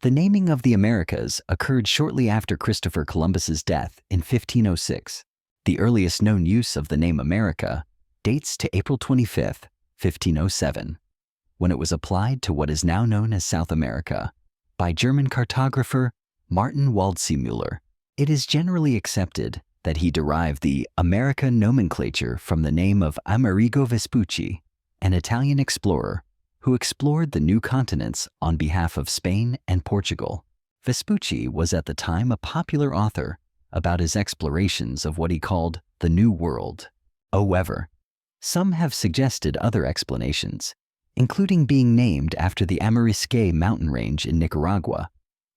The naming of the Americas occurred shortly after Christopher Columbus's death in 1506. The earliest known use of the name America dates to April 25, 1507, when it was applied to what is now known as South America by German cartographer Martin Waldseemüller. It is generally accepted that he derived the America nomenclature from the name of Amerigo Vespucci, an Italian explorer who explored the new continents on behalf of Spain and Portugal. Vespucci was at the time a popular author about his explorations of what he called the New World. However, some have suggested other explanations, including being named after the Amarisque mountain range in Nicaragua,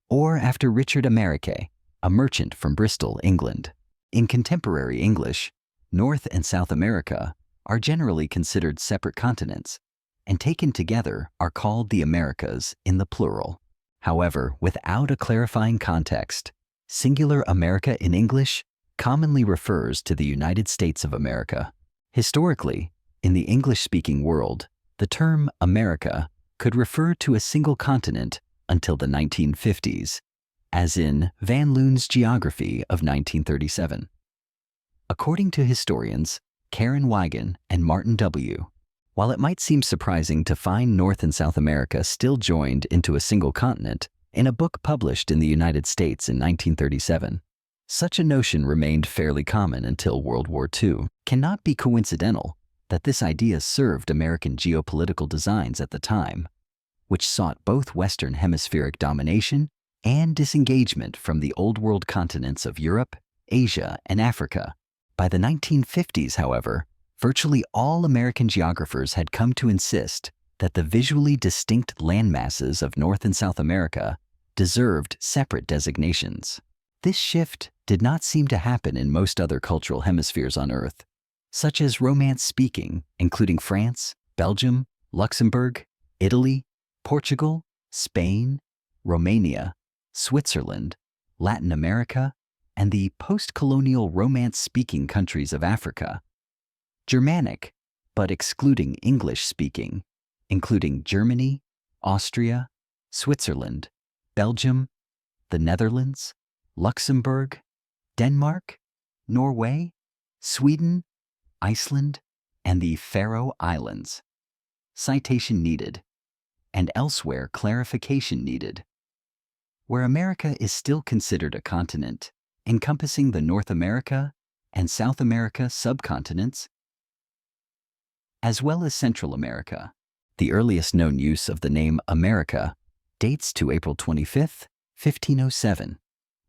or after Richard Amerique, a merchant from Bristol, England. In contemporary English, North and South America are generally considered separate continents, and taken together are called the Americas in the plural. However, without a clarifying context, singular America in English commonly refers to the United States of America. Historically, in the English-speaking world, the term America could refer to a single continent until the 1950s, as in Van Loon's Geography of 1937. According to historians Karen Wigan and Martin W., while it might seem surprising to find North and South America still joined into a single continent in a book published in the United States in 1937, such a notion remained fairly common until World War II. Cannot be coincidental that this idea served American geopolitical designs at the time, which sought both Western hemispheric domination and disengagement from the Old World continents of Europe, Asia, and Africa. By the 1950s, however, virtually all American geographers had come to insist that the visually distinct landmasses of North and South America deserved separate designations. This shift did not seem to happen in most other cultural hemispheres on Earth, such as Romance-speaking, including France, Belgium, Luxembourg, Italy, Portugal, Spain, Romania, Switzerland, Latin America, and the post-colonial Romance-speaking countries of Africa. Germanic, but excluding English-speaking, including Germany, Austria, Switzerland, Belgium, the Netherlands, Luxembourg, Denmark, Norway, Sweden, Iceland, and the Faroe Islands. Citation needed. And elsewhere clarification needed. Where America is still considered a continent, encompassing the North America and South America subcontinents, as well as Central America. The earliest known use of the name America dates to April 25, 1507,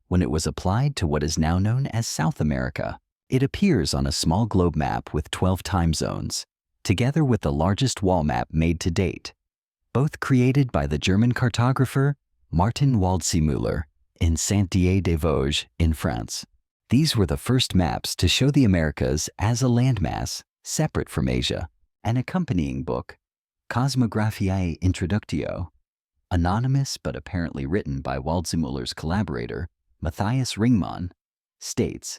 when it was applied to what is now known as South America. It appears on a small globe map with 12 time zones, together with the largest wall map made to date, both created by the German cartographer Martin Waldseemüller in Saint-Dié-des-Vosges in France. These were the first maps to show the Americas as a landmass separate from Asia. An accompanying book, Cosmographiae Introductio, anonymous but apparently written by Waldseemüller's collaborator, Matthias Ringmann, states,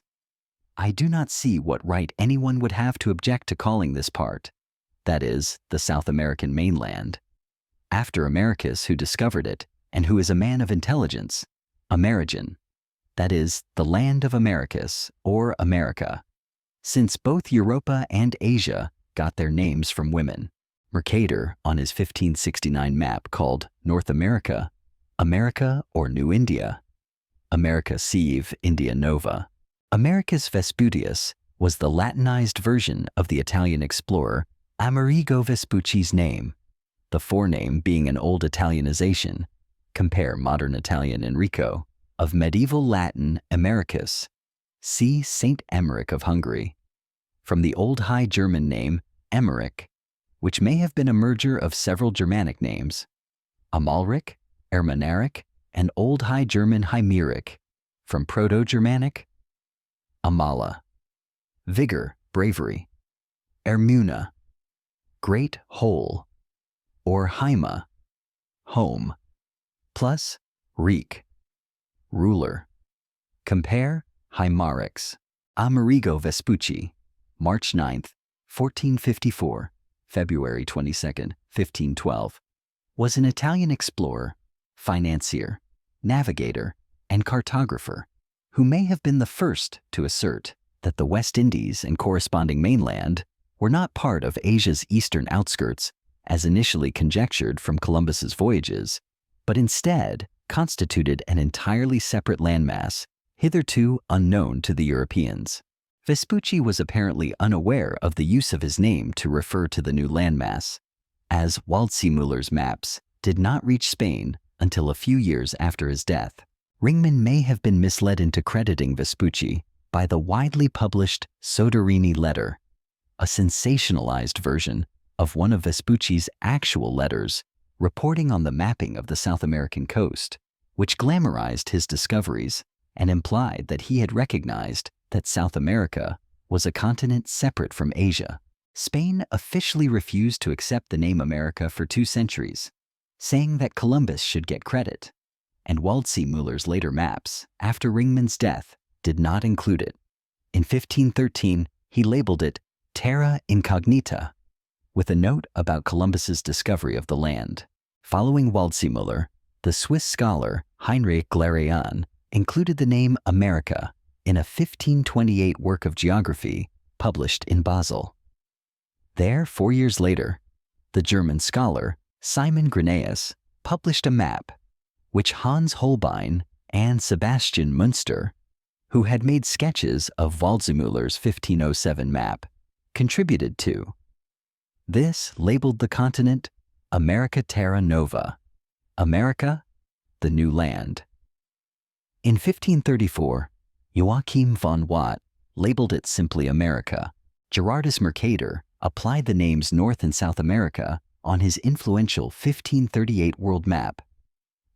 "I do not see what right anyone would have to object to calling this part, that is, the South American mainland, after Americus, who discovered it, and who is a man of intelligence, Amerigen, that is, the land of Americus, or America, since both Europa and Asia got their names from women." Mercator, on his 1569 map called North America, America or New India, America Sive India Nova. Americus Vespucius was the Latinized version of the Italian explorer Amerigo Vespucci's name, the forename being an old Italianization, compare modern Italian Enrico, of medieval Latin Americus, see Saint Emmerich of Hungary, from the Old High German name Emmerich, which may have been a merger of several Germanic names, Amalric, Ermanaric, and Old High German Heimeric, from Proto-Germanic Amala, vigor, bravery, Ermuna, great whole, or Haima, home, plus Reek, ruler. Compare Heimarix. Amerigo Vespucci, March 9th, 1454, February 22nd, 1512, was an Italian explorer, financier, navigator, and cartographer, who may have been the first to assert that the West Indies and corresponding mainland were not part of Asia's eastern outskirts as initially conjectured from Columbus's voyages, but instead constituted an entirely separate landmass hitherto unknown to the Europeans. Vespucci was apparently unaware of the use of his name to refer to the new landmass, as Waldseemüller's maps did not reach Spain until a few years after his death. Ringman may have been misled into crediting Vespucci by the widely published Soderini letter, a sensationalized version of one of Vespucci's actual letters reporting on the mapping of the South American coast, which glamorized his discoveries and implied that he had recognized that South America was a continent separate from Asia. Spain officially refused to accept the name America for 2 centuries, saying that Columbus should get credit, and Waldseemüller's later maps, after Ringman's death, did not include it. In 1513, he labeled it Terra Incognita, with a note about Columbus's discovery of the land. Following Waldseemüller, the Swiss scholar Heinrich Glerian included the name America in a 1528 work of geography published in Basel. There, 4 years later, the German scholar Simon Grenäus published a map, which Hans Holbein and Sebastian Münster, who had made sketches of Waldseemüller's 1507 map, contributed to. This labeled the continent America Terra Nova, America, the new land. In 1534, Joachim von Watt labeled it simply America. Gerardus Mercator applied the names North and South America on his influential 1538 world map.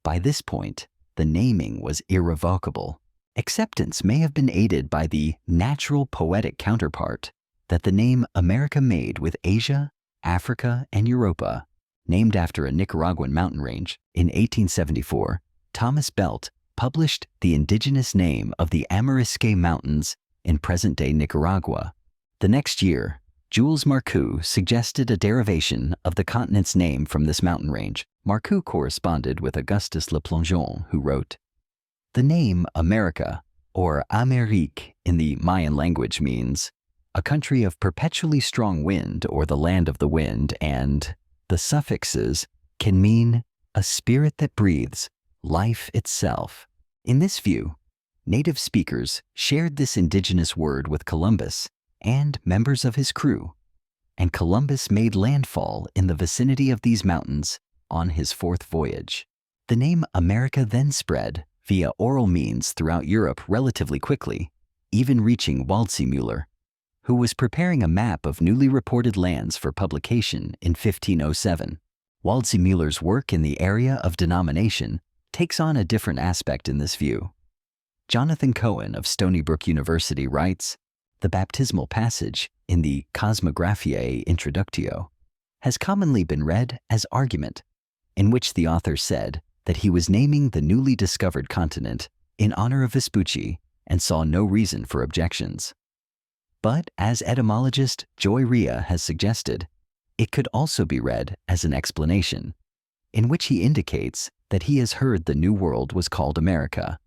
By this point, the naming was irrevocable. Acceptance may have been aided by the natural poetic counterpart that the name America made with Asia, Africa, and Europa, named after a Nicaraguan mountain range. In 1874, Thomas Belt published the indigenous name of the Amarisque Mountains in present-day Nicaragua. The next year, Jules Marcoux suggested a derivation of the continent's name from this mountain range. Marcoux corresponded with Augustus Le Plongeon, who wrote, "The name America, or Amérique in the Mayan language, means a country of perpetually strong wind or the land of the wind, and the suffixes can mean a spirit that breathes life itself." In this view, native speakers shared this indigenous word with Columbus and members of his crew, and Columbus made landfall in the vicinity of these mountains on his 4th voyage. The name America then spread via oral means throughout Europe relatively quickly, even reaching Waldseemüller, who was preparing a map of newly reported lands for publication in 1507. Waldseemüller's work in the area of denomination takes on a different aspect in this view. Jonathan Cohen of Stony Brook University writes, "The baptismal passage in the Cosmographiae Introductio has commonly been read as argument, in which the author said that he was naming the newly discovered continent in honor of Vespucci and saw no reason for objections. But as etymologist Joy Ria has suggested, it could also be read as an explanation, in which he indicates that he has heard the New World was called America,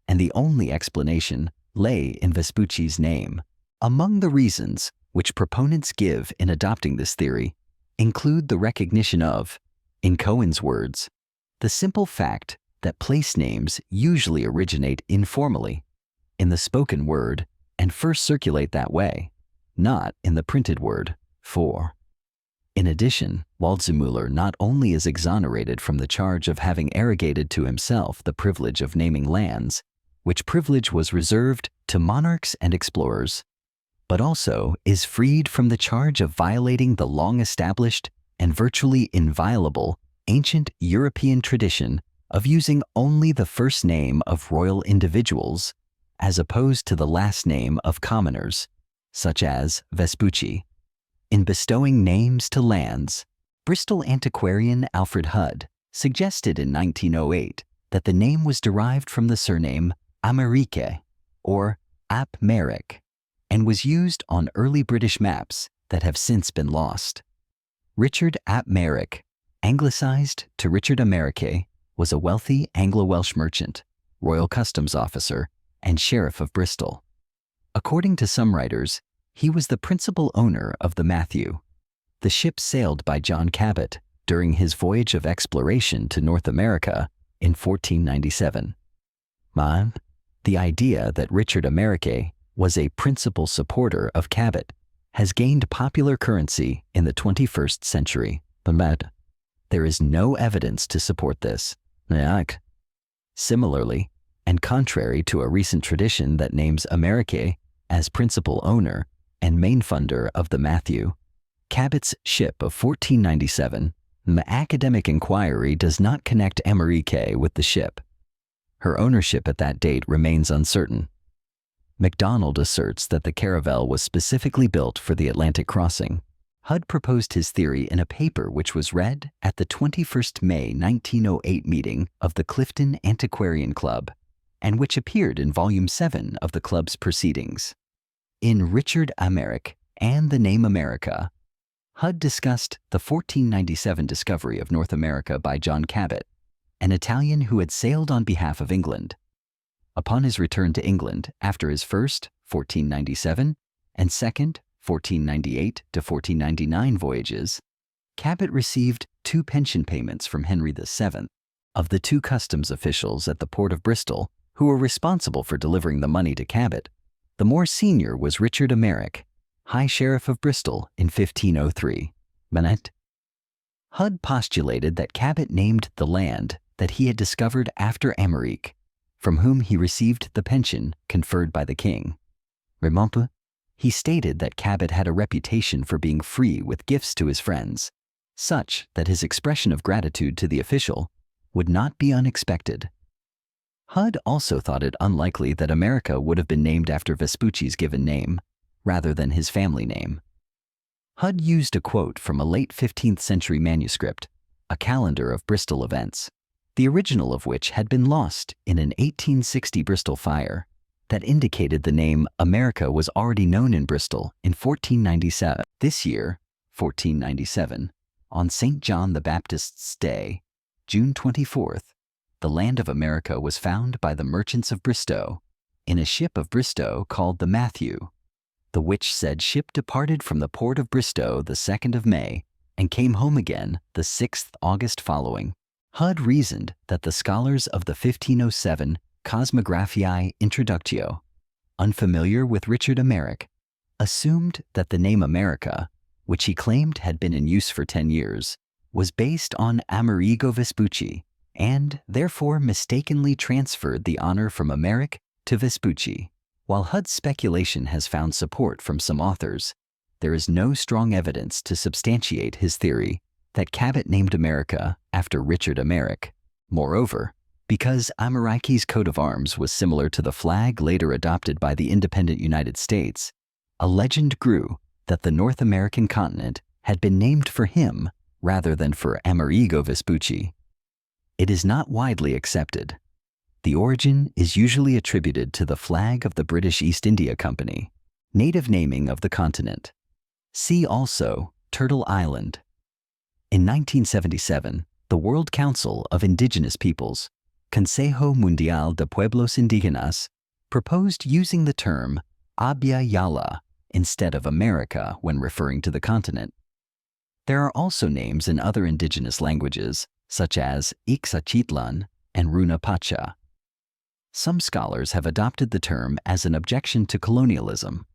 and the only explanation lay in Vespucci's name. Among the reasons which proponents give in adopting this theory include the recognition of, in Cohen's words, the simple fact that place names usually originate informally, in the spoken word, and first circulate that way, not in the printed word, for. In addition, Waldseemüller not only is exonerated from the charge of having arrogated to himself the privilege of naming lands, which privilege was reserved to monarchs and explorers, but also is freed from the charge of violating the long-established and virtually inviolable ancient European tradition of using only the first name of royal individuals as opposed to the last name of commoners, such as Vespucci. In bestowing names to lands, Bristol antiquarian Alfred Hudd suggested in 1908 that the name was derived from the surname Amerique, or Ap Merrick, and was used on early British maps that have since been lost. Richard Ap Merrick, anglicized to Richard Amerique, was a wealthy Anglo-Welsh merchant, royal customs officer, and sheriff of Bristol. According to some writers, he was the principal owner of the Matthew. The ship sailed by John Cabot during his voyage of exploration to North America in 1497. The idea that Richard Amerike was a principal supporter of Cabot has gained popular currency in the 21st century. There is no evidence to support this. Similarly, and contrary to a recent tradition that names Amerike as principal owner and main funder of the Matthew, Cabot's ship of 1497, the academic inquiry does not connect Amerike with the ship. Her ownership at that date remains uncertain. MacDonald asserts that the caravel was specifically built for the Atlantic crossing. Hudd proposed his theory in a paper which was read at the 21st May 1908 meeting of the Clifton Antiquarian Club, and which appeared in Volume 7 of the club's proceedings. In Richard Amerike and the Name America, Hudd discussed the 1497 discovery of North America by John Cabot, an Italian who had sailed on behalf of England. Upon his return to England after his first, 1497, and second, 1498 to 1499 voyages, Cabot received 2 pension payments from Henry VII. Of the 2 customs officials at the port of Bristol who were responsible for delivering the money to Cabot, the more senior was Richard Amerike, High Sheriff of Bristol in 1503. Hudd postulated that Cabot named the land that he had discovered after Amerike, from whom he received the pension conferred by the king. He stated that Cabot had a reputation for being free with gifts to his friends, such that his expression of gratitude to the official would not be unexpected. Hudd also thought it unlikely that America would have been named after Vespucci's given name, rather than his family name. Hudd used a quote from a late 15th century manuscript, a calendar of Bristol events, the original of which had been lost in an 1860 Bristol fire, that indicated the name America was already known in Bristol in 1497. This year, 1497, on St. John the Baptist's Day, June 24th, the land of America was found by the merchants of Bristow, in a ship of Bristow called the Matthew, the which said ship departed from the port of Bristow the 2nd of May, and came home again the 6th August following. Hudd reasoned that the scholars of the 1507 Cosmographiae Introductio, unfamiliar with Richard Amerike, assumed that the name America, which he claimed had been in use for 10 years, was based on Amerigo Vespucci, and therefore mistakenly transferred the honor from Amerike to Vespucci. While Hudd's speculation has found support from some authors, there is no strong evidence to substantiate his theory that Cabot named America after Richard Amerike. Moreover, because Amerike's coat of arms was similar to the flag later adopted by the independent United States, a legend grew that the North American continent had been named for him rather than for Amerigo Vespucci. It is not widely accepted. The origin is usually attributed to the flag of the British East India Company. Native naming of the continent. See also Turtle Island. In 1977, the World Council of Indigenous Peoples, Consejo Mundial de Pueblos Indígenas, proposed using the term Abya Yala instead of America when referring to the continent. There are also names in other indigenous languages, such as Ixachitlan and Runa Pacha. Some scholars have adopted the term as an objection to colonialism.